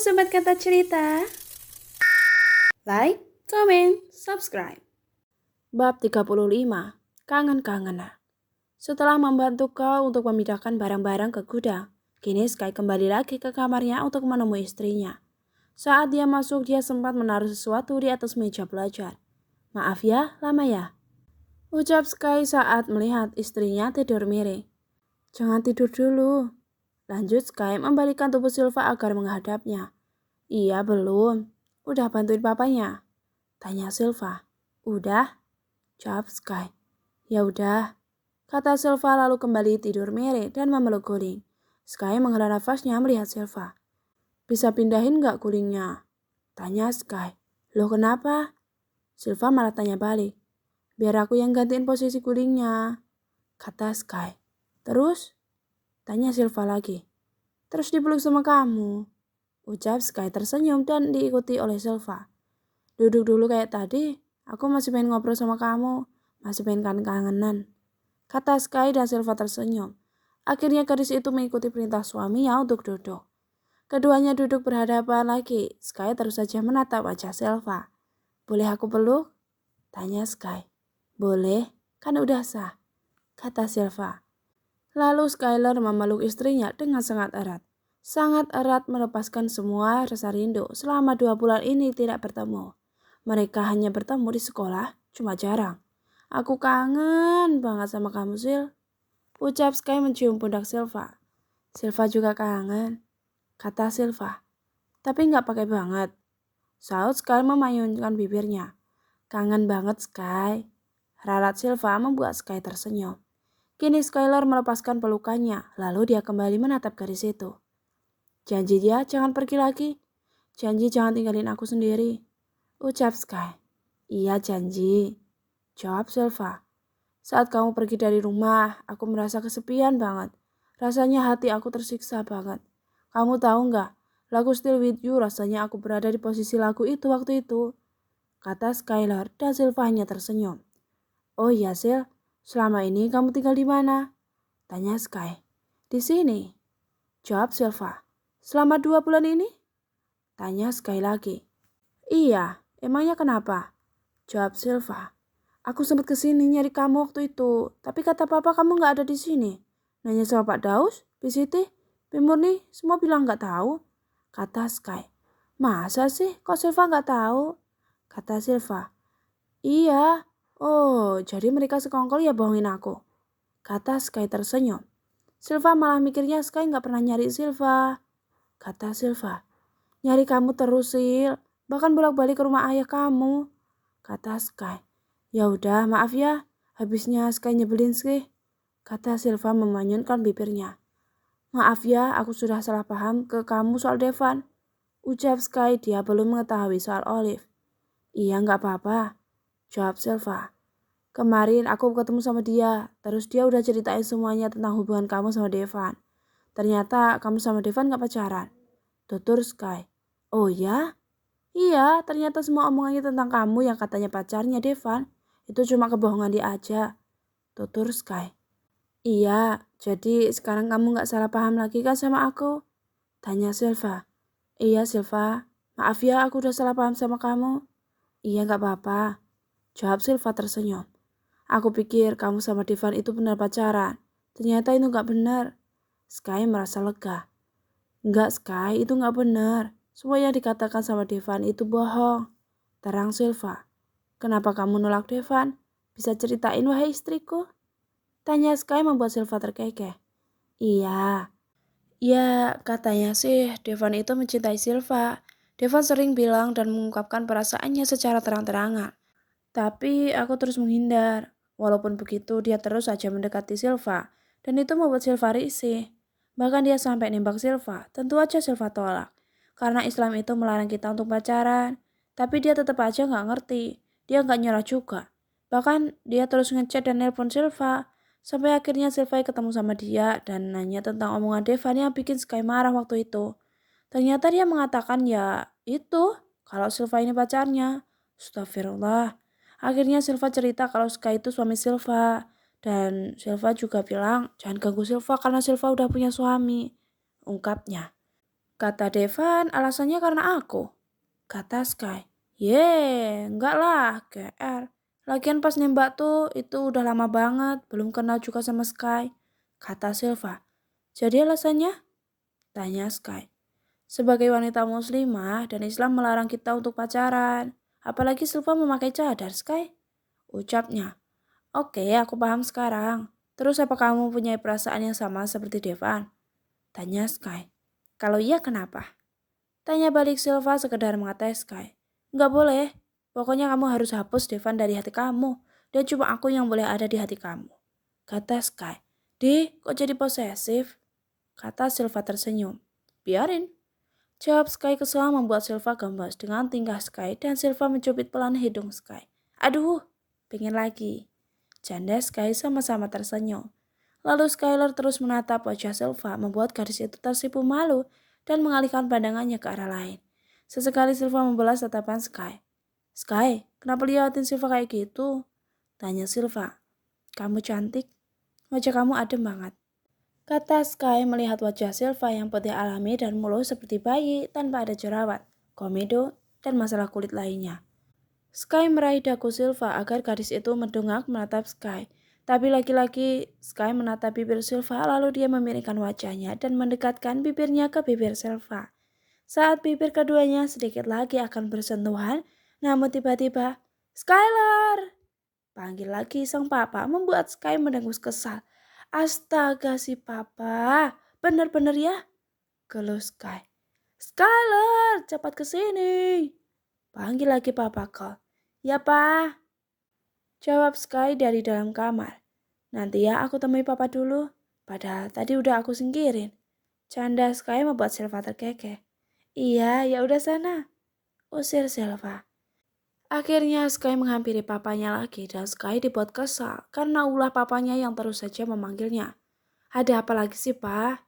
Sobat Kata Cerita. Like, comment, subscribe. Bab 35. Kangen-kangenan. Setelah membantu kau untuk memindahkan barang-barang ke gudang, kini Sky kembali lagi ke kamarnya untuk menemui istrinya. Saat dia masuk, dia sempat menaruh sesuatu di atas meja belajar. "Maaf ya, lama ya?" ucap Sky saat melihat istrinya tidur miring. "Jangan tidur dulu," lanjut Sky membalikkan tubuh Silva agar menghadapnya. "Iya, belum. Udah bantuin papanya?" tanya Silva. "Udah," jawab Sky. "Ya udah," kata Silva lalu kembali tidur miring dan memeluk guling. Sky menghela nafasnya melihat Silva. "Bisa pindahin nggak gulingnya?" tanya Sky. "Loh kenapa?" Silva malah tanya balik. "Biar aku yang gantiin posisi gulingnya," kata Sky. "Terus?" tanya Silva lagi. "Terus dipeluk sama kamu," ucap Sky tersenyum dan diikuti oleh Silva. "Duduk dulu kayak tadi, aku masih pengen ngobrol sama kamu, masih pengen kangen-kangenan," kata Sky dan Silva tersenyum. Akhirnya gadis itu mengikuti perintah suaminya untuk duduk. Keduanya duduk berhadapan lagi. Sky terus saja menatap wajah Silva. "Boleh aku peluk?" tanya Sky. "Boleh, kan udah sah," kata Silva. Lalu Skyler memeluk istrinya dengan sangat erat. Sangat erat melepaskan semua rasa rindu selama 2 bulan ini tidak bertemu. Mereka hanya bertemu di sekolah, cuma jarang. "Aku kangen banget sama kamu, Sil," ucap Sky mencium pundak Silva. "Silva juga kangen," kata Silva. "Tapi nggak pakai banget," saut Sky memayunkan bibirnya. "Kangen banget, Sky," ralat Silva membuat Sky tersenyum. Kini Skyler melepaskan pelukannya, lalu dia kembali menatap gadis itu. "Janji dia jangan pergi lagi. Janji jangan tinggalin aku sendiri," ucap Sky. "Iya janji," jawab Silva. "Saat kamu pergi dari rumah, aku merasa kesepian banget. Rasanya hati aku tersiksa banget. Kamu tahu nggak, lagu Still With You rasanya aku berada di posisi lagu itu waktu itu," kata Skyler dan Silva hanya tersenyum. "Oh iya Sil, selama ini kamu tinggal di mana?" tanya Sky. "Di sini," jawab Silva. "Selama 2 bulan ini?" tanya Sky lagi. "Iya, emangnya kenapa?" jawab Silva. "Aku sempat kesini nyari kamu waktu itu, tapi kata papa kamu nggak ada di sini. Nanya sama Pak Daus, Bi Siti, Bi Murni, semua bilang nggak tahu," kata Sky. "Masa sih, kok Silva nggak tahu?" kata Silva. "Iya, oh jadi mereka sekongkol ya bohongin aku," kata Sky tersenyum. "Silva malah mikirnya Sky nggak pernah nyari Silva," kata Silva. "Nyari kamu terus, Sil, bahkan bolak-balik ke rumah ayah kamu," kata Sky. "Ya udah, maaf ya, habisnya Sky nyebelin sih," kata Silva memanyunkan bibirnya. "Maaf ya, aku sudah salah paham ke kamu soal Devan," ucap Sky. Dia belum mengetahui soal Olive. "Iya nggak apa-apa," jawab Silva. "Kemarin aku ketemu sama dia, terus dia udah ceritain semuanya tentang hubungan kamu sama Devan. Ternyata kamu sama Devan gak pacaran," tutur Sky. "Oh ya? Iya, ternyata semua omongannya tentang kamu yang katanya pacarnya Devan, itu cuma kebohongan dia aja," tutur Sky. "Iya, jadi sekarang kamu gak salah paham lagi kan sama aku?" tanya Silva. "Iya Silva, maaf ya aku udah salah paham sama kamu." "Iya gak apa-apa," jawab Silva tersenyum. "Aku pikir kamu sama Devan itu benar pacaran. Ternyata itu gak benar." Sky merasa lega. "Enggak Sky, itu gak benar. Semua yang dikatakan sama Devan itu bohong," terang Silva. "Kenapa kamu nolak Devan? Bisa ceritain wahai istriku?" tanya Sky membuat Silva terkekeh. "Iya. Ya, katanya sih Devan itu mencintai Silva. Devan sering bilang dan mengungkapkan perasaannya secara terang-terangan. Tapi aku terus menghindar. Walaupun begitu, dia terus saja mendekati Silva. Dan itu membuat Silva risih. Bahkan dia sampai nembak Silva. Tentu aja Silva tolak. Karena Islam itu melarang kita untuk pacaran. Tapi dia tetap aja nggak ngerti. Dia nggak nyerah juga. Bahkan dia terus ngechat dan nelpon Silva. Sampai akhirnya Silva ketemu sama dia dan nanya tentang omongan Devan yang bikin Sky marah waktu itu. Ternyata dia mengatakan ya itu, kalau Silva ini pacarnya. Astagfirullah. Akhirnya Silva cerita kalau Sky itu suami Silva. Dan Silva juga bilang jangan ganggu Silva karena Silva udah punya suami, ungkapnya. Kata Devan, alasannya karena aku. Kata Sky, ye, enggak lah, GR. Lagian pas nembak tuh itu udah lama banget, belum kenal juga sama Sky. Kata Silva, jadi alasannya? Tanya Sky. Sebagai wanita muslimah dan Islam melarang kita untuk pacaran. Apalagi Silva memakai cadar, Sky. Ucapnya, oke, aku paham sekarang. Terus apa kamu punya perasaan yang sama seperti Devan? Tanya Sky. Kalau iya kenapa? Tanya balik Silva sekedar mengetes Sky. Nggak boleh. Pokoknya kamu harus hapus Devan dari hati kamu. Dan cuma aku yang boleh ada di hati kamu. Kata Sky. Kok jadi posesif? Kata Silva tersenyum. Biarin. Jawab Sky kesal membuat Silva gemes dengan tingkah Sky dan Silva mencubit pelan hidung Sky. Aduh, pengen lagi. Canda Sky sama-sama tersenyum. Lalu Skylar terus menatap wajah Silva membuat gadis itu tersipu malu dan mengalihkan pandangannya ke arah lain. Sesekali Silva membalas tatapan Sky. Sky, kenapa liatin Silva kayak gitu? Tanya Silva. Kamu cantik, wajah kamu adem banget. Kata Sky melihat wajah Silva yang putih alami dan mulus seperti bayi tanpa ada jerawat, komedo, dan masalah kulit lainnya. Sky meraih dagu Silva agar gadis itu mendongak menatap Sky. Tapi lagi-lagi Sky menatap bibir Silva lalu dia memiringkan wajahnya dan mendekatkan bibirnya ke bibir Silva. Saat bibir keduanya sedikit lagi akan bersentuhan, namun tiba-tiba, Skylar! Panggil lagi sang papa membuat Sky mendengus kesal. Astaga si papa, bener-bener ya? Geluh Sky. Skylar, cepat ke sini. Panggil lagi papa Call. Ya pa. Jawab Sky dari dalam kamar. Nanti ya aku temui papa dulu. Padahal tadi udah aku singkirin. Canda Sky membuat Silva terkekeh. Iya, ya udah sana. Usir Silva. Akhirnya Sky menghampiri papanya lagi dan Sky dibuat kesal karena ulah papanya yang terus saja memanggilnya. Ada apa lagi sih, Pa?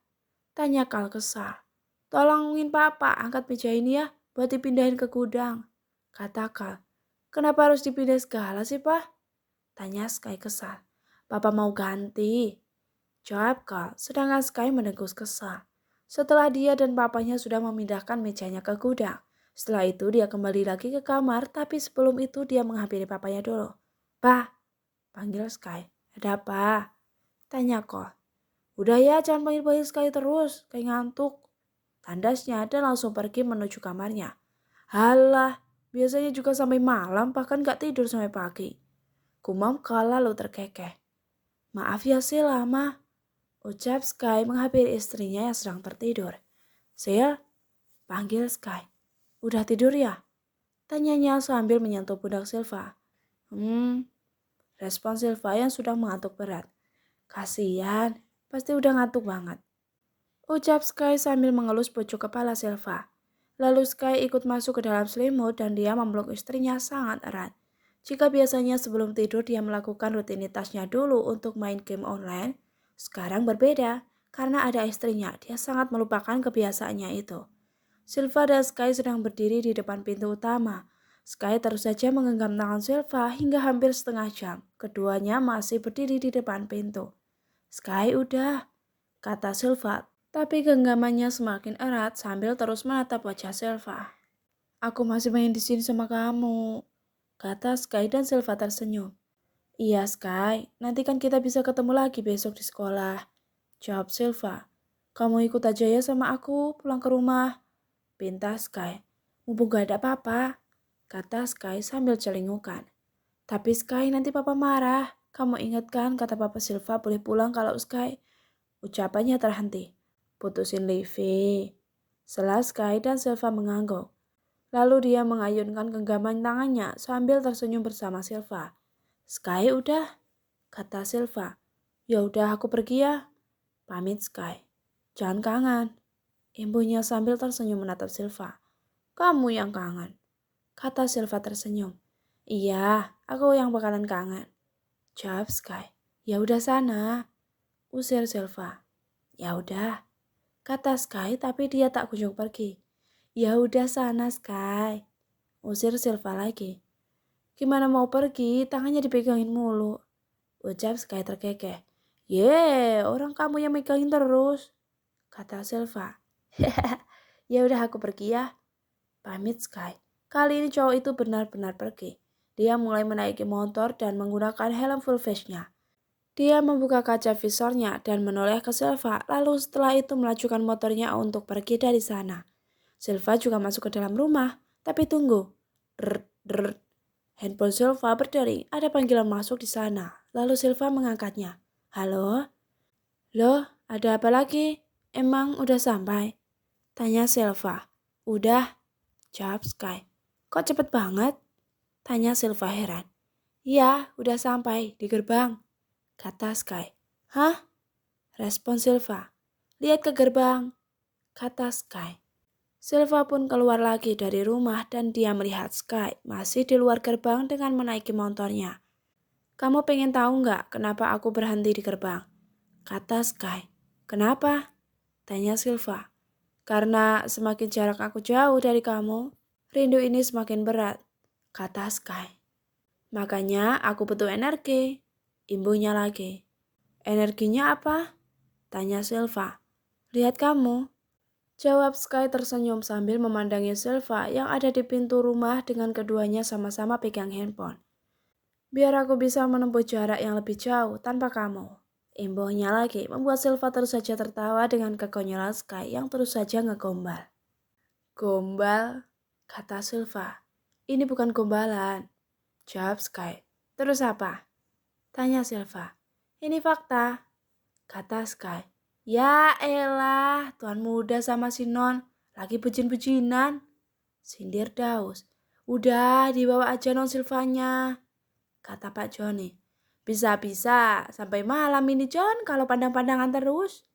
Tanya Kal kesal. Tolongin papa angkat meja ini ya buat dipindahin ke gudang. Kata Kal. Kenapa harus dipindah segala sih, Pa? Tanya Sky kesal. Papa mau ganti. Jawab Kal, sedangkan Sky mendengus kesal. Setelah dia dan papanya sudah memindahkan mejanya ke gudang. Setelah itu dia kembali lagi ke kamar, tapi sebelum itu dia menghampiri papanya dulu. Pa, panggil Sky. Ada apa? Tanya Kal. Udah ya, jangan panggil-panggil Sky terus, kayak ngantuk. Tandasnya dan langsung pergi menuju kamarnya. Halah, biasanya juga sampai malam bahkan gak tidur sampai pagi. Gumam Kal lalu terkekeh. Maaf ya Sil, lama. Ucap Sky menghampiri istrinya yang sedang tertidur. Sil, panggil Sky. Udah tidur ya? Tanyanya sambil menyentuh pundak Silva. Respon Silva yang sudah mengantuk berat. Kasian, pasti udah ngantuk banget. Ucap Sky sambil mengelus pucuk kepala Silva. Lalu Sky ikut masuk ke dalam selimut dan dia memeluk istrinya sangat erat. Jika biasanya sebelum tidur dia melakukan rutinitasnya dulu untuk main game online, sekarang berbeda karena ada istrinya. Dia sangat melupakan kebiasaannya itu. Silva dan Sky sedang berdiri di depan pintu utama. Sky terus saja menggenggam tangan Silva hingga hampir setengah jam. Keduanya masih berdiri di depan pintu. Sky udah, kata Silva, tapi genggamannya semakin erat sambil terus menatap wajah Silva. Aku masih main di sini sama kamu, kata Sky dan Silva tersenyum. Iya Sky, nanti kan kita bisa ketemu lagi besok di sekolah. Jawab Silva. Kamu ikut aja ya sama aku pulang ke rumah. Pinta Sky. Mumpung gak ada papa, kata Sky sambil celingukan. Tapi Sky nanti papa marah. Kamu ingat kan kata papa Silva boleh pulang kalau Sky. Ucapannya terhenti. Putusin Livi. Setelah Sky dan Silva mengangguk. Lalu dia mengayunkan genggaman tangannya sambil tersenyum bersama Silva. Sky udah, kata Silva. Ya udah aku pergi ya. Pamit Sky. Jangan kangen. Ibunya sambil tersenyum menatap Silva. Kamu yang kangen, kata Silva tersenyum. Iya, aku yang bakalan kangen. Jawab Sky. Ya udah sana, usir Silva. Ya udah, kata Sky tapi dia tak kunjung pergi. Ya udah sana Sky, usir Silva lagi. Gimana mau pergi, tangannya dipegangin mulu. Ucap Sky terkekeh. Orang kamu yang megangin terus, kata Silva. Ya udah aku pergi ya. Pamit Sky. Kali ini cowok itu benar-benar pergi. Dia mulai menaiki motor dan menggunakan helm full face-nya. Dia membuka kaca visornya dan menoleh ke Silva, lalu setelah itu melajukan motornya untuk pergi dari sana. Silva juga masuk ke dalam rumah, tapi tunggu. Drrrt, drrrt. Handphone Silva berdering, ada panggilan masuk di sana. Lalu Silva mengangkatnya. Halo? Loh, ada apa lagi? Emang udah sampai? Tanya Silva. Udah, jawab Sky. Kok cepet banget? Tanya Silva heran. Iya, udah sampai di gerbang, kata Sky. Hah? Respon Silva. Lihat ke gerbang, kata Sky. Silva pun keluar lagi dari rumah dan dia melihat Sky masih di luar gerbang dengan menaiki motornya. Kamu pengen tahu nggak kenapa aku berhenti di gerbang? Kata Sky. Kenapa? Tanya Silva. Karena semakin jarak aku jauh dari kamu, rindu ini semakin berat, kata Sky. Makanya aku butuh energi. Imbuhnya lagi. Energinya apa? Tanya Silva. Lihat kamu. Jawab Sky tersenyum sambil memandangi Silva yang ada di pintu rumah dengan keduanya sama-sama pegang handphone. Biar aku bisa menempuh jarak yang lebih jauh tanpa kamu. Imbuhnya lagi membuat Silva terus saja tertawa dengan kekonyolan Sky yang terus saja ngegombal. Gombal, kata Silva. Ini bukan gombalan, jawab Sky. Terus apa? Tanya Silva. Ini fakta, kata Sky. Ya elah, tuan muda sama si Non lagi bucin-bucinan, sindir Daus. Udah dibawa aja Non Silvanya, kata Pak Joni. Bisa-bisa sampai malam ini John kalau pandang-pandangan terus,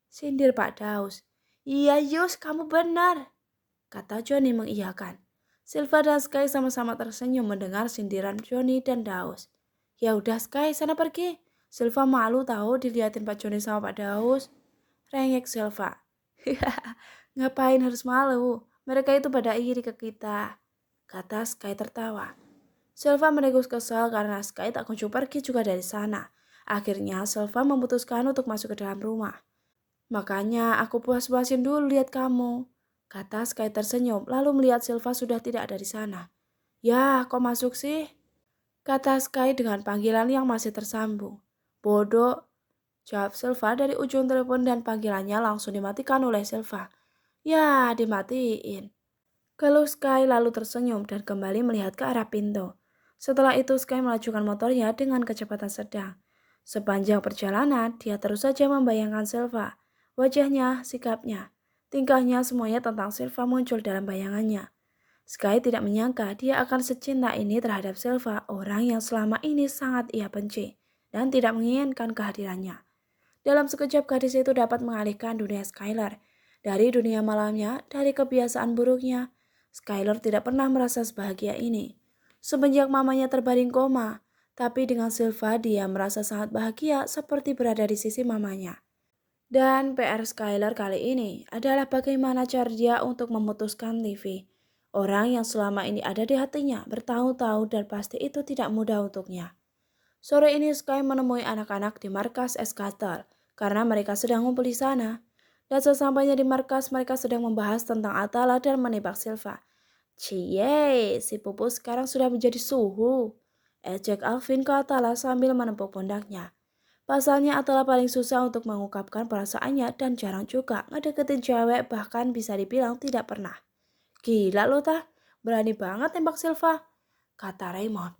sindir Pak Daus. Iya Yus, kamu benar, kata Joni mengiyakan. Silva dan Sky sama-sama tersenyum mendengar sindiran Joni dan Daus. Ya udah Sky, sana pergi. Silva malu tahu diliatin Pak Joni sama Pak Daus. Rengek Silva. Ngapain harus malu? Mereka itu pada iri ke kita, kata Sky tertawa. Silva menegus kesal karena Sky tak kunjung pergi juga dari sana. Akhirnya Silva memutuskan untuk masuk ke dalam rumah. Makanya aku puas-puasin dulu lihat kamu, kata Sky tersenyum lalu melihat Silva sudah tidak ada di sana. Ya, kok masuk sih? Kata Sky dengan panggilan yang masih tersambung. Bodoh, jawab Silva dari ujung telepon dan panggilannya langsung dimatikan oleh Silva. Ya, dimatiin. Keluh Sky lalu tersenyum dan kembali melihat ke arah pintu. Setelah itu Sky melajukan motornya dengan kecepatan sedang. Sepanjang perjalanan, dia terus saja membayangkan Silva. Wajahnya, sikapnya, tingkahnya semuanya tentang Silva muncul dalam bayangannya. Sky tidak menyangka dia akan secinta ini terhadap Silva, orang yang selama ini sangat ia benci dan tidak menginginkan kehadirannya. Dalam sekejap gadis itu dapat mengalihkan dunia Skylar. Dari dunia malamnya, dari kebiasaan buruknya, Skylar tidak pernah merasa sebahagia ini. Semenjak mamanya terbaring koma, tapi dengan Silva dia merasa sangat bahagia seperti berada di sisi mamanya. Dan PR Skylar kali ini adalah bagaimana cara dia untuk memutuskan TV. Orang yang selama ini ada di hatinya bertahun-tahun dan pasti itu tidak mudah untuknya. Sore ini Sky menemui anak-anak di markas Eskater karena mereka sedang ngumpul di sana. Dan sesampainya di markas mereka sedang membahas tentang Atala dan menebak Silva. Cie, si Pupu sekarang sudah menjadi suhu. Ejek Alvin ke Atala sambil menepuk pundaknya. Pasalnya Atala paling susah untuk mengungkapkan perasaannya dan jarang juga ngedeketin cewek bahkan bisa dibilang tidak pernah. Gila lo tah, berani banget tembak Silva, kata Raymond.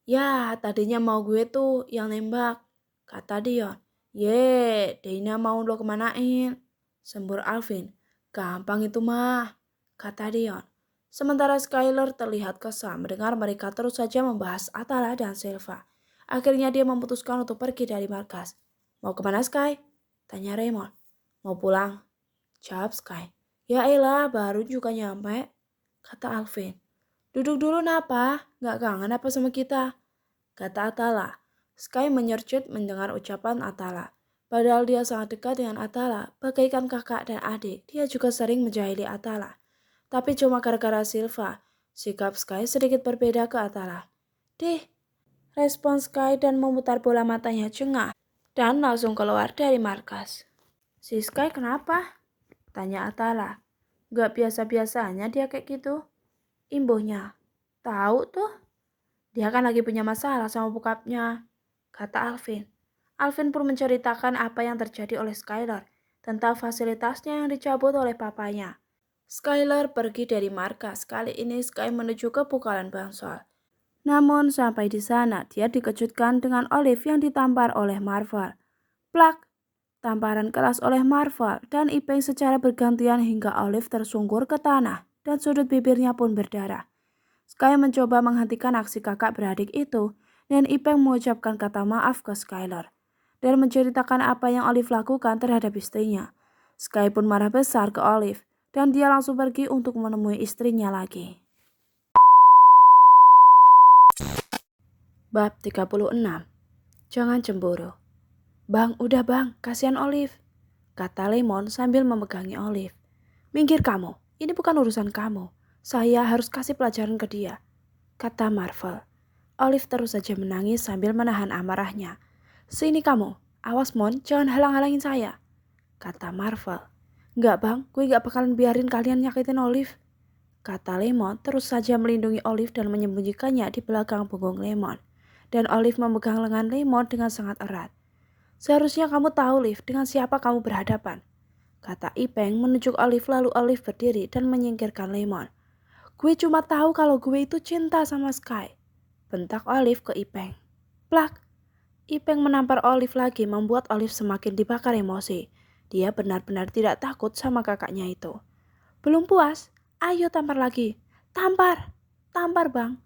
Ya, tadinya mau gue tuh yang nembak, kata Dion. Ye, Dina mau lo kemanain? Sembur Alvin. Gampang itu mah, kata Dion. Sementara Skylar terlihat kesal mendengar mereka terus saja membahas Atala dan Silva. Akhirnya dia memutuskan untuk pergi dari markas. Mau kemana Sky? Tanya Raymond. Mau pulang, jawab Sky. Ya elah, baru juga nyampe, kata Alvin. Duduk dulu napa? Gak kangen apa sama kita? Kata Atala. Sky menyercut mendengar ucapan Atala. Padahal dia sangat dekat dengan Atala, bagaikan kakak dan adik. Dia juga sering menjahili Atala. Tapi cuma gara-gara Silva, sikap Sky sedikit berbeda ke Atala. Dih, respon Sky dan memutar bola matanya jengah dan langsung keluar dari markas. Si Sky kenapa? Tanya Atala. Gak biasa-biasanya dia kayak gitu. Imbuhnya, tahu tuh, dia kan lagi punya masalah sama bokapnya, kata Alvin. Alvin pun menceritakan apa yang terjadi oleh Skylar tentang fasilitasnya yang dicabut oleh papanya. Skylar pergi dari markas. Kali ini Sky menuju ke pukulan bangsal. Namun sampai di sana dia dikejutkan dengan Olive yang ditampar oleh Marvel. Plak! Tamparan keras oleh Marvel dan Ipeng secara bergantian hingga Olive tersungkur ke tanah dan sudut bibirnya pun berdarah. Sky mencoba menghentikan aksi kakak beradik itu dan Ipeng mengucapkan kata maaf ke Skylar dan menceritakan apa yang Olive lakukan terhadap istrinya. Sky pun marah besar ke Olive dan dia langsung pergi untuk menemui istrinya lagi. Bab 36. Jangan cemburu. Bang, udah bang, kasihan Olive, kata Lemon sambil memegangi Olive. Minggir kamu, ini bukan urusan kamu. Saya harus kasih pelajaran ke dia, kata Marvel. Olive terus saja menangis sambil menahan amarahnya. Sini kamu, awas Mon, jangan halang-halangin saya, kata Marvel. Enggak bang, gue gak bakalan biarin kalian nyakitin Olive, kata Lemon terus saja melindungi Olive dan menyembunyikannya di belakang punggung Lemon. Dan Olive memegang lengan Lemon dengan sangat erat. Seharusnya kamu tahu, Liv, dengan siapa kamu berhadapan, kata Ipeng menunjuk Olive lalu Olive berdiri dan menyingkirkan Lemon. Gue cuma tahu kalau gue itu cinta sama Sky, bentak Olive ke Ipeng. Plak! Ipeng menampar Olive lagi membuat Olive semakin dibakar emosi. Dia benar-benar tidak takut sama kakaknya itu. Belum puas? Ayo tampar lagi. Tampar! Tampar bang!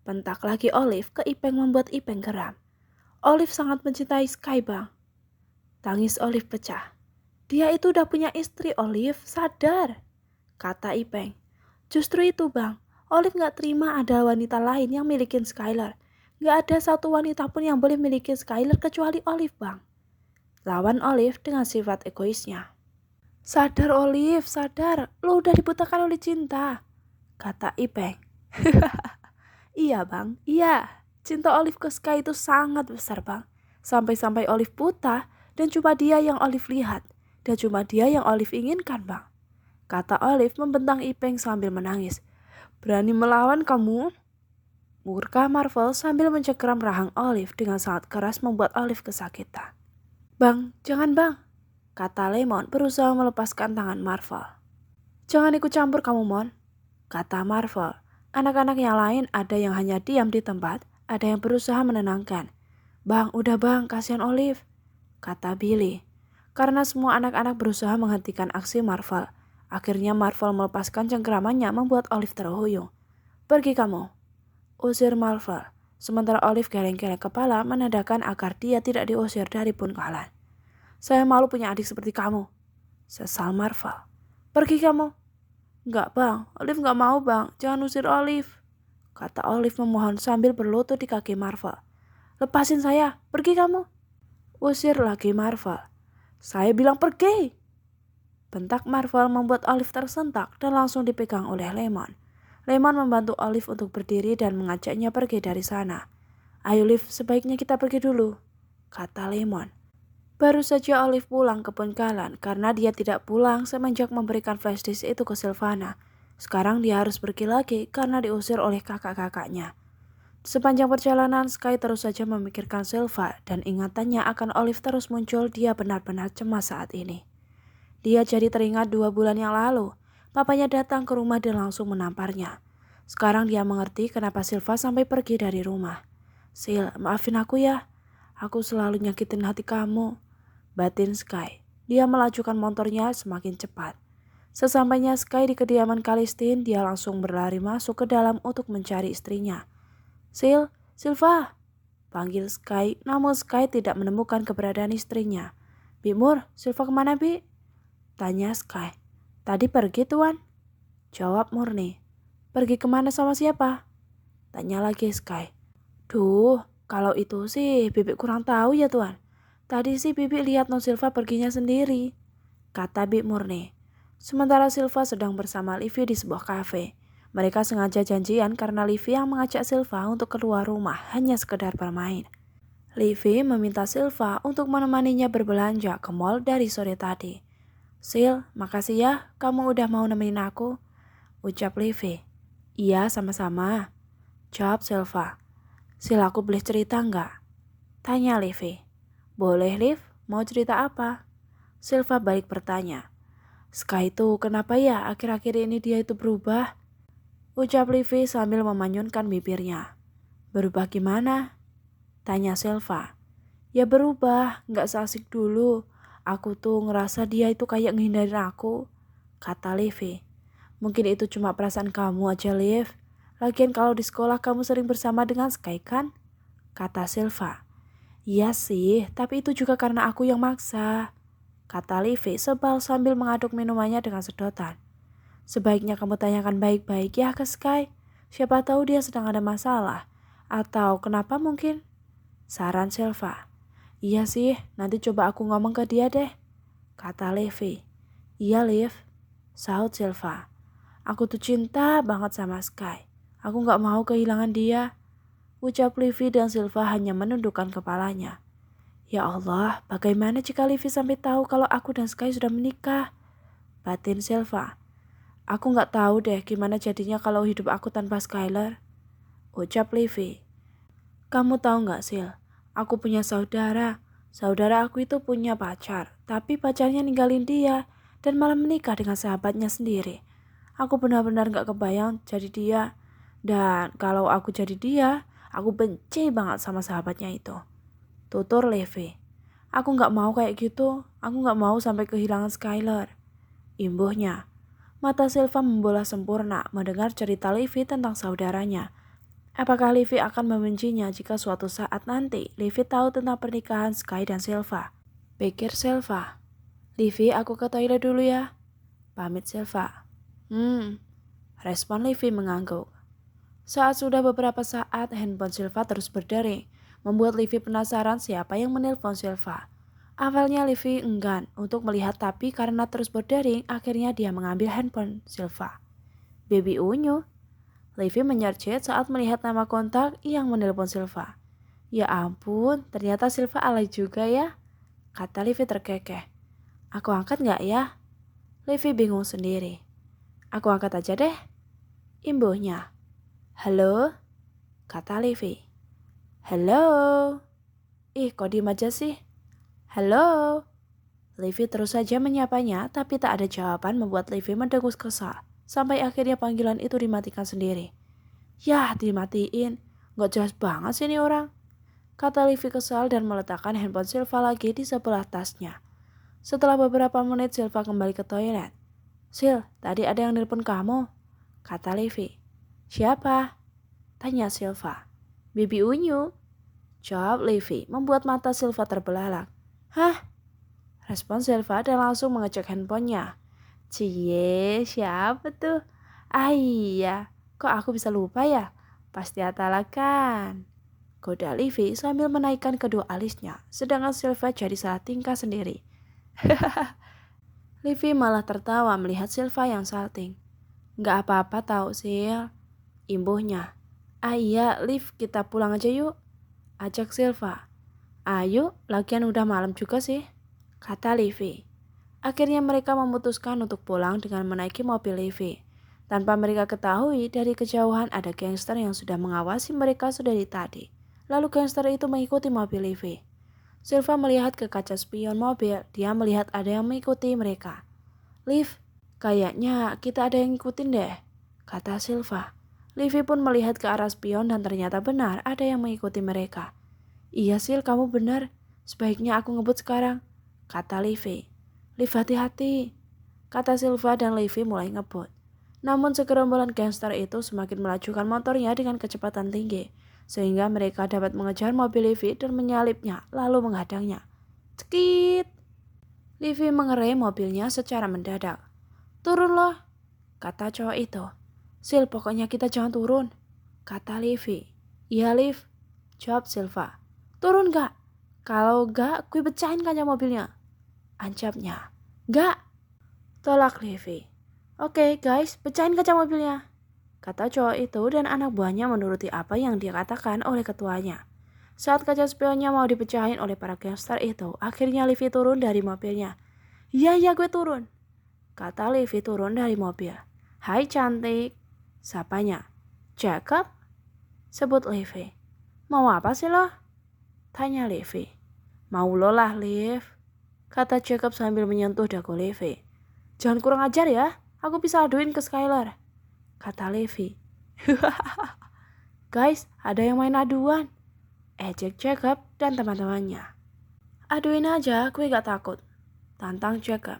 Bentak lagi Olive ke Ipeng membuat Ipeng geram. Olive sangat mencintai Sky bang. Tangis Olive pecah. Dia itu udah punya istri Olive, sadar, kata Ipeng. Justru itu bang, Olive gak terima ada wanita lain yang milikin Skylar. Gak ada satu wanita pun yang boleh milikin Skylar kecuali Olive bang. Lawan Olive dengan sifat egoisnya. Sadar Olive, sadar, lo udah dibutakan oleh cinta, kata Ipeng. Iya bang, iya. Cinta Olive ke Sky itu sangat besar bang. Sampai-sampai Olive buta dan cuma dia yang Olive lihat. Dan cuma dia yang Olive inginkan bang, kata Olive membentang Ipeng sambil menangis. Berani melawan kamu? Murka Marvel sambil mencengkeram rahang Olive dengan sangat keras membuat Olive kesakitan. Bang, jangan bang, kata Lemon berusaha melepaskan tangan Marvel. Jangan ikut campur kamu Mon, kata Marvel. Anak-anak yang lain ada yang hanya diam di tempat, ada yang berusaha menenangkan. Bang, udah bang, kasihan Olive, kata Billy. Karena semua anak-anak berusaha menghentikan aksi Marvel. Akhirnya Marvel melepaskan cengkeramannya membuat Olive terhuyung. Pergi kamu, usir Marvel. Sementara Olive geleng-geleng kepala menandakan agar dia tidak diusir dari Punkalan. Saya malu punya adik seperti kamu, sesal Marvel. Pergi kamu. Enggak bang, Olive enggak mau bang, jangan usir Olive, kata Olive memohon sambil berlutut di kaki Marvel. Lepasin saya, pergi kamu. Usir lagi Marvel. Saya bilang pergi. Bentak Marvel membuat Olive tersentak dan langsung dipegang oleh Lemon. Lemon membantu Olive untuk berdiri dan mengajaknya pergi dari sana. Ayo Liv, sebaiknya kita pergi dulu, kata Lemon. Baru saja Olive pulang ke Punkalan karena dia tidak pulang semenjak memberikan flashdisk itu ke Sylvana. Sekarang dia harus pergi lagi karena diusir oleh kakak-kakaknya. Sepanjang perjalanan, Sky terus saja memikirkan Sylva dan ingatannya akan Olive terus muncul. Dia benar-benar cemas saat ini. Dia jadi teringat 2 bulan yang lalu, papanya datang ke rumah dan langsung menamparnya. Sekarang dia mengerti kenapa Sylva sampai pergi dari rumah. Sil, maafin aku ya. Aku selalu nyakitin hati kamu, batin Sky. Dia melajukan motornya semakin cepat. Sesampainya Sky di kediaman Kalistin, dia langsung berlari masuk ke dalam untuk mencari istrinya. Sil, Sylva, panggil Sky, namun Sky tidak menemukan keberadaan istrinya. Bimur, Sylva kemana Bi? Tanya Sky. Tadi pergi tuan, jawab Murni. Pergi kemana sama siapa? Tanya lagi Sky. Duh, kalau itu sih Bibi kurang tahu ya tuan. Tadi sih Bibi lihat Non Sylva perginya sendiri, kata Bi Murni. Sementara Sylva sedang bersama Livy di sebuah kafe. Mereka sengaja janjian karena Livy yang mengajak Sylva untuk keluar rumah hanya sekedar bermain. Livy meminta Sylva untuk menemaninya berbelanja ke mall dari sore tadi. Sil, makasih ya kamu udah mau nemenin aku, ucap Livi. Iya, sama-sama, jawab Silva. Sil, aku boleh cerita nggak? Tanya Livi. Boleh, Liv, mau cerita apa? Silva balik bertanya. Sky itu kenapa ya akhir-akhir ini dia itu berubah? Ucap Livi sambil memanyunkan bibirnya. Berubah gimana? Tanya Silva. Ya berubah, nggak seasik dulu. Aku tuh ngerasa dia itu kayak ngehindarin aku, kata Livi. Mungkin itu cuma perasaan kamu aja, Liv. Lagian kalau di sekolah kamu sering bersama dengan Sky kan? Kata Silva. Iya sih, tapi itu juga karena aku yang maksa, kata Livi sebal sambil mengaduk minumannya dengan sedotan. Sebaiknya kamu tanyakan baik-baik ya ke Sky. Siapa tahu dia sedang ada masalah. Atau kenapa mungkin? Saran Silva. Iya sih, nanti coba aku ngomong ke dia deh, kata Livi. Iya Liv, sahut Silva. Aku tuh cinta banget sama Sky. Aku gak mau kehilangan dia, ucap Livi dan Silva hanya menundukkan kepalanya. Ya Allah, bagaimana jika Livi sampai tahu kalau aku dan Sky sudah menikah? Batin Silva. Aku gak tahu deh gimana jadinya kalau hidup aku tanpa Skylar, ucap Livi. Kamu tahu gak Sil, aku punya saudara. Saudara aku itu punya pacar, tapi pacarnya ninggalin dia dan malah menikah dengan sahabatnya sendiri. Aku benar-benar gak kebayang jadi dia. Dan kalau aku jadi dia, aku benci banget sama sahabatnya itu, tutur Levi. Aku gak mau kayak gitu, aku gak mau sampai kehilangan Skylar, imbuhnya. Mata Silva membola sempurna mendengar cerita Levi tentang saudaranya. Apakah Livi akan membencinya jika suatu saat nanti Livi tahu tentang pernikahan Sky dan Silva? Pikir Silva. Livi, aku ke toilet dulu ya, pamit Silva. Respon Livi mengangguk. Saat sudah beberapa saat handphone Silva terus berdering, membuat Livi penasaran siapa yang menelpon Silva. Awalnya Livi enggan untuk melihat tapi karena terus berdering akhirnya dia mengambil handphone Silva. Baby Unyu. Livi menyercet saat melihat nama kontak yang menelpon Silva. Ya ampun, ternyata Silva alay juga ya, kata Livi terkekeh. Aku angkat gak ya? Livi bingung sendiri. Aku angkat aja deh, imbuhnya. Halo, kata Livi. Halo. Ih, kok diem aja sih? Halo. Livi terus saja menyapanya, tapi tak ada jawaban membuat Livi mendengus kesal. Sampai akhirnya panggilan itu dimatikan sendiri. Yah, dimatiin. Gak jelas banget sih ini orang, kata Livi kesal dan meletakkan handphone Silva lagi di sebelah tasnya. Setelah beberapa menit Silva kembali ke toilet. Sil, tadi ada yang nelpon kamu, kata Livi. Siapa? Tanya Silva. Bibi Unyu, jawab Livi membuat mata Silva terbelalak. Hah? Respon Silva dan langsung mengecek handphonenya. Cie, siapa tuh? Ah iya, kok aku bisa lupa ya? Pasti Atala kan? Goda Livi sambil menaikkan kedua alisnya, sedangkan Silva jadi salah tingkah sendiri. Livi malah tertawa melihat Silva yang salting. Gak apa-apa tau Sil, imbuhnya. Ah iya, Liv, kita pulang aja yuk, ajak Silva. Ayo, lagian udah malam juga sih, kata Livi. Akhirnya mereka memutuskan untuk pulang dengan menaiki mobil Livi. Tanpa mereka ketahui, dari kejauhan ada gangster yang sudah mengawasi mereka sedari tadi. Lalu gangster itu mengikuti mobil Livi. Silva melihat ke kaca spion mobil, dia melihat ada yang mengikuti mereka. Liv, kayaknya kita ada yang ngikutin deh, kata Silva. Livi pun melihat ke arah spion dan ternyata benar ada yang mengikuti mereka. Iya Sil, kamu benar, sebaiknya aku ngebut sekarang, kata Livi. Liv, hati-hati, kata Silva dan Livi mulai ngebut. Namun segerombolan gangster itu semakin melajukan motornya dengan kecepatan tinggi, sehingga mereka dapat mengejar mobil Livi dan menyalipnya lalu menghadangnya. Cekit! Livi mengerem mobilnya secara mendadak. Turun loh, kata cowok itu. Sil, pokoknya kita jangan turun, kata Livi. Iya Liv, jawab Silva. Turun gak? Kalau gak, gue pecahin kaca mobilnya, ancapnya. Gak, tolak Livi. Oke guys, pecahin kaca mobilnya, kata cowok itu dan anak buahnya menuruti apa yang dia katakan oleh ketuanya. Saat kaca spionnya mau dipecahin oleh para gangster itu, akhirnya Livi turun dari mobilnya. Iya gue turun, kata Livy turun dari mobil. Hai cantik, sapanya. Jacob? Sebut Livy. Mau apa sih lo? Tanya Livy. Mau lo lah, Liv, kata Jacob sambil menyentuh dagu Livy. Jangan kurang ajar ya, aku bisa aduin ke Skylar, kata Livy. Guys, ada yang main aduan, ejek Jacob dan teman-temannya. Aduin aja, gue gak takut, tantang Jacob.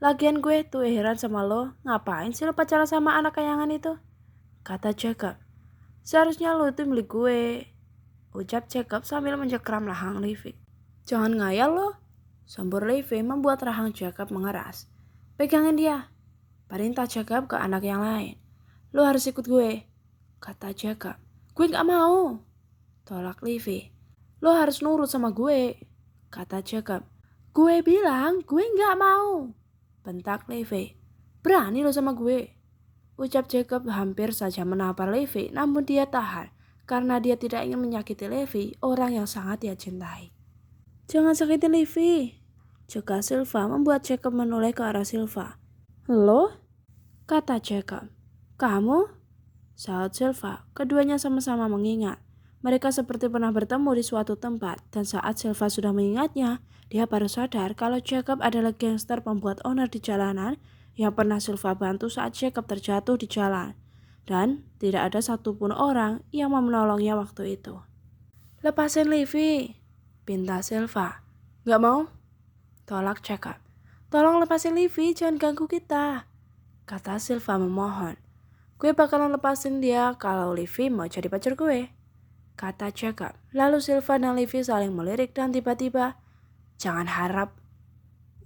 Lagian gue tuh heran sama lo, ngapain sih lo pacaran sama anak kayangan itu? Kata Jacob. Seharusnya lo itu milik gue, ucap Jacob sambil mencekram rahang Livy. Jangan ngayal lo, sambur Livy membuat rahang Jacob mengeras. Pegangin dia, perintah Jacob ke anak yang lain. Lo harus ikut gue, kata Jacob. Gue gak mau, tolak Livy. Lo harus nurut sama gue, kata Jacob. Gue bilang gue gak mau, bentak Livy. Berani lo sama gue, ucap Jacob hampir saja menampar Livy, namun dia tahan karena dia tidak ingin menyakiti Livy, orang yang sangat dia cintai. Jangan sakitin Livy, cegah Silva membuat Jacob menoleh ke arah Silva. Lo? Kata Jacob. Kamu? Saut Silva. Keduanya sama-sama mengingat. Mereka seperti pernah bertemu di suatu tempat, dan saat Silva sudah mengingatnya, dia baru sadar kalau Jacob adalah gangster pembuat onar di jalanan yang pernah Silva bantu saat Jacob terjatuh di jalan. Dan tidak ada satupun orang yang mau menolongnya waktu itu. Lepasin Livy, pinta Silva. Gak mau? Tolak Jacob. Tolong lepasin Livy, jangan ganggu kita, kata Silva memohon. Gue bakalan lepasin dia kalau Livy mau jadi pacar gue, kata Jacob. Lalu Silva dan Livy saling melirik dan tiba-tiba, jangan harap,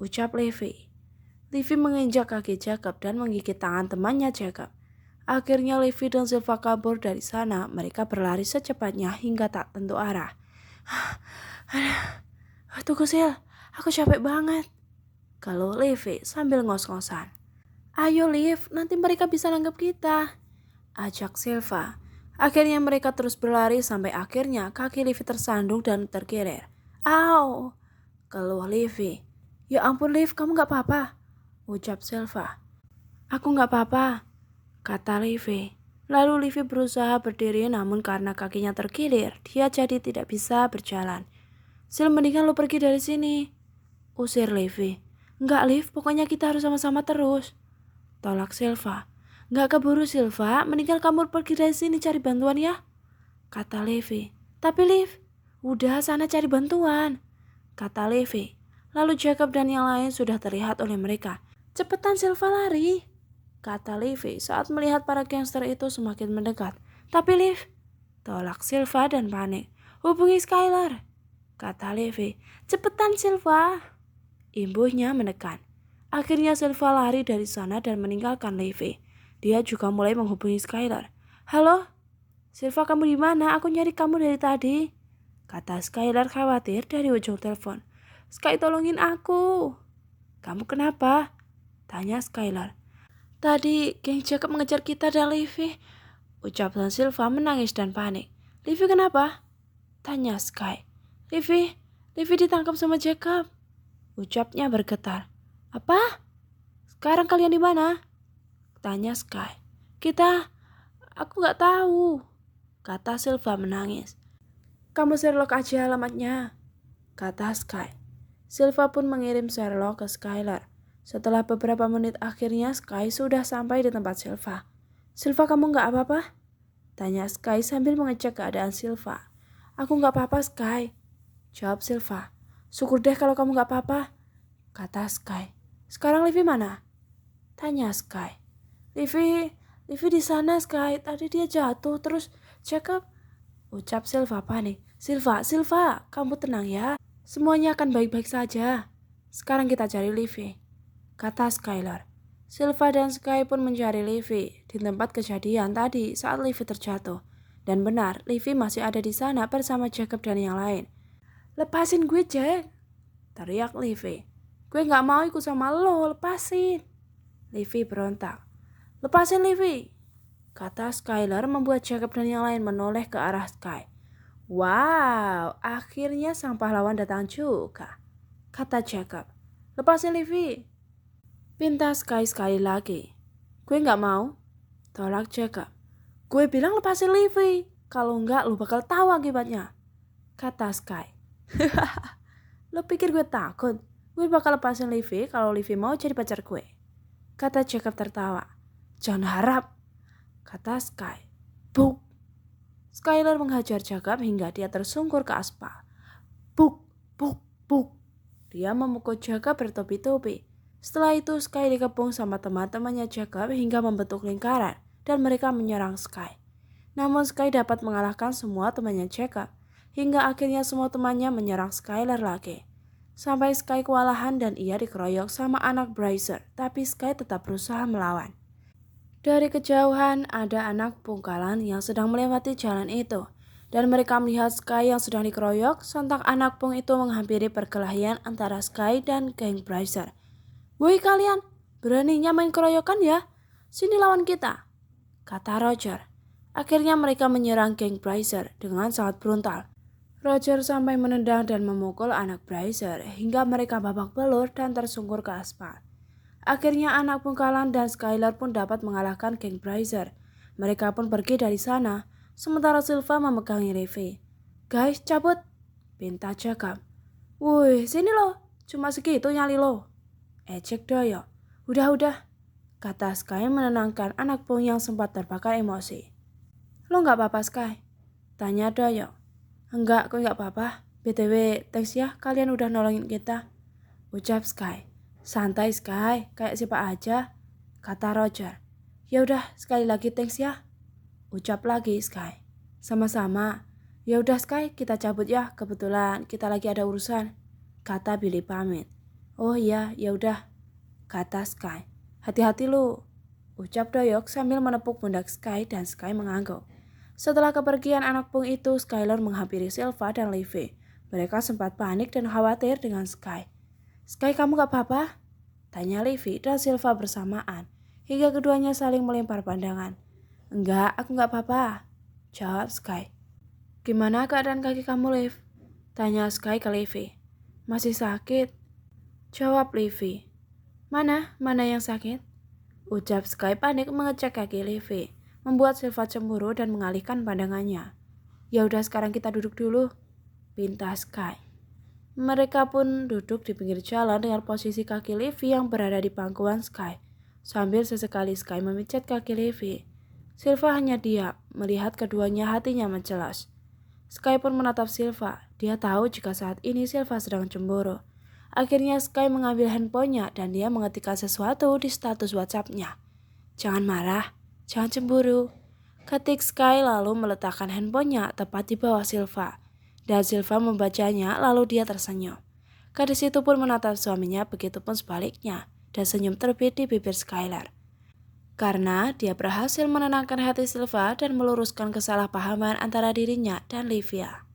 ucap Livy. Livy menginjak kaki Jacob dan menggigit tangan temannya Jacob. Akhirnya Livy dan Silva kabur dari sana. Mereka berlari secepatnya hingga tak tentu arah. Tunggu Sil, aku capek banget, kalau Livy sambil ngos-ngosan. Ayo Liv, nanti mereka bisa nangkep kita, ajak Silva. Akhirnya mereka terus berlari sampai akhirnya kaki Livy tersandung dan terkilir. Au, keluh Livy. Ya ampun Liv, kamu gak apa-apa, ucap Silva. Aku gak apa-apa, kata Livy. Lalu Livy berusaha berdiri namun karena kakinya terkilir, dia jadi tidak bisa berjalan. Sil, mendingan lo pergi dari sini, usir Livy. Enggak Liv, pokoknya kita harus sama-sama terus, tolak Silva. Enggak keburu Silva, mendingan kamu pergi dari sini cari bantuan ya, kata Livy. Tapi Liv, udah sana cari bantuan, kata Livy. Lalu Jacob dan yang lain sudah terlihat oleh mereka. Cepetan Silva lari, kata Livy saat melihat para gangster itu semakin mendekat. Tapi Liv, tolak Silva dan panik. Hubungi Skylar, kata Livy. Cepetan Silva, imbuhnya menekan. Akhirnya Silva lari dari sana dan meninggalkan Livy. Dia juga mulai menghubungi Skylar. Halo, Silva, kamu di mana? Aku nyari kamu dari tadi, kata Skylar khawatir dari ujung telepon. Sky, tolongin aku. Kamu kenapa? Tanya Skylar. Tadi geng Jacob mengejar kita dan Livy, ucapkan Silva menangis dan panik. Livy kenapa? Tanya Sky. Livy ditangkap sama Jacob, ucapnya bergetar. Apa? Sekarang kalian di mana? Tanya Sky. Aku gak tahu, kata Silva menangis. Kamu Sherlock aja alamatnya, kata Sky. Silva pun mengirim Sherlock ke Skylar. Setelah beberapa menit akhirnya Sky sudah sampai di tempat Silva. Silva, kamu gak apa-apa? Tanya Sky sambil mengecek keadaan Silva. Aku gak apa-apa Sky, jawab Silva. Syukur deh kalau kamu gak apa-apa, kata Sky. Sekarang Livy mana? Tanya Sky. Livy di sana Sky, tadi dia jatuh terus Jacob, ucap Silva panik. Silva, kamu tenang ya. Semuanya akan baik-baik saja. Sekarang kita cari Livy, kata Skylar. Silva dan Sky pun mencari Livy di tempat kejadian tadi saat Livy terjatuh. Dan benar, Livy masih ada di sana bersama Jacob dan yang lain. Lepasin gue, Jack, teriak Livy. Gue gak mau ikut sama lo, lepasin. Livy berontak. Lepasin Livy, kata Skylar membuat Jacob dan yang lain menoleh ke arah Sky. Wow, akhirnya sang pahlawan datang juga, kata Jacob. Lepasin Livy, Pinta Sky sekali lagi. Gue gak mau. Tolak Jacob. Gue bilang lepasin Livy. Kalau enggak lu bakal tahu akibatnya. Kata Sky. Lo pikir gue takut? Gue bakal lepasin Livy kalau Livy mau jadi pacar gue. Kata Jacob tertawa. Jangan harap. Kata Sky. Buk. Skylar menghajar Jacob hingga dia tersungkur ke aspal. Buk, buk, buk. Dia memukul Jacob bertopi-topi. Setelah itu Sky dikepung sama teman-temannya Jacob hingga membentuk lingkaran dan mereka menyerang Sky. Namun Sky dapat mengalahkan semua temannya Jacob hingga akhirnya semua temannya menyerang Skylar lagi. Sampai Sky kewalahan dan ia dikeroyok sama anak Brazier, tapi Sky tetap berusaha melawan. Dari kejauhan ada anak pungkalan yang sedang melewati jalan itu. Dan mereka melihat Sky yang sedang dikeroyok, sontak anak pung itu menghampiri perkelahian antara Sky dan geng Brazier. Woi kalian, beraninya main keroyokan ya? Sini lawan kita, kata Roger. Akhirnya mereka menyerang geng Brazier dengan sangat brutal. Roger sampai menendang dan memukul anak Brazier hingga mereka babak belur dan tersungkur ke aspal. Akhirnya anak pungkalan dan Skylar pun dapat mengalahkan geng Brazier. Mereka pun pergi dari sana, sementara Silva memegangi Livy. Guys, cabut, pinta Jacob. Woi, sini lo, cuma segitu nyali lo. Ejek Doyo. Udah, kata Sky menenangkan anak pung yang sempat terbakar emosi. Lo gak apa-apa Sky? Tanya Doyo. Enggak, kok gak apa-apa. BTW, thanks ya kalian udah nolongin kita. Ucap Sky. Santai Sky, kayak siapa aja, kata Roger. Ya udah, sekali lagi thanks ya. Ucap lagi Sky. Sama-sama. Ya udah Sky, kita cabut ya, kebetulan kita lagi ada urusan, kata Billy pamit. Oh iya, ya udah, kata Sky. Hati-hati lu, ucap Doyok sambil menepuk pundak Sky dan Sky mengangguk. Setelah kepergian anak pung itu, Skylar menghampiri Silva dan Livy. Mereka sempat panik dan khawatir dengan Sky. Sky, kamu gak apa-apa? Tanya Livy dan Silva bersamaan, hingga keduanya saling melempar pandangan. Enggak, aku gak apa-apa, jawab Sky. Gimana keadaan kaki kamu, Liv? Tanya Sky ke Livy. Masih sakit, jawab Livy. Mana yang sakit? Ucap Sky panik mengecek kaki Livy, membuat Silva cemburu dan mengalihkan pandangannya. Ya udah sekarang kita duduk dulu, pinta Sky. Mereka pun duduk di pinggir jalan dengan posisi kaki Livy yang berada di pangkuan Sky. Sambil sesekali Sky memijat kaki Livy. Silva hanya diam, melihat keduanya hatinya mencelas. Sky pun menatap Silva. Dia tahu jika saat ini Silva sedang cemburu. Akhirnya Sky mengambil handphonenya dan dia mengetikkan sesuatu di status WhatsApp-nya. Jangan marah, jangan cemburu, ketik Sky lalu meletakkan handphonenya tepat di bawah Silva. Dan Silva membacanya lalu dia tersenyum. Gadis itu pun menatap suaminya, begitupun sebaliknya, dan senyum terbit di bibir Skylar. Karena dia berhasil menenangkan hati Silva dan meluruskan kesalahpahaman antara dirinya dan Livia.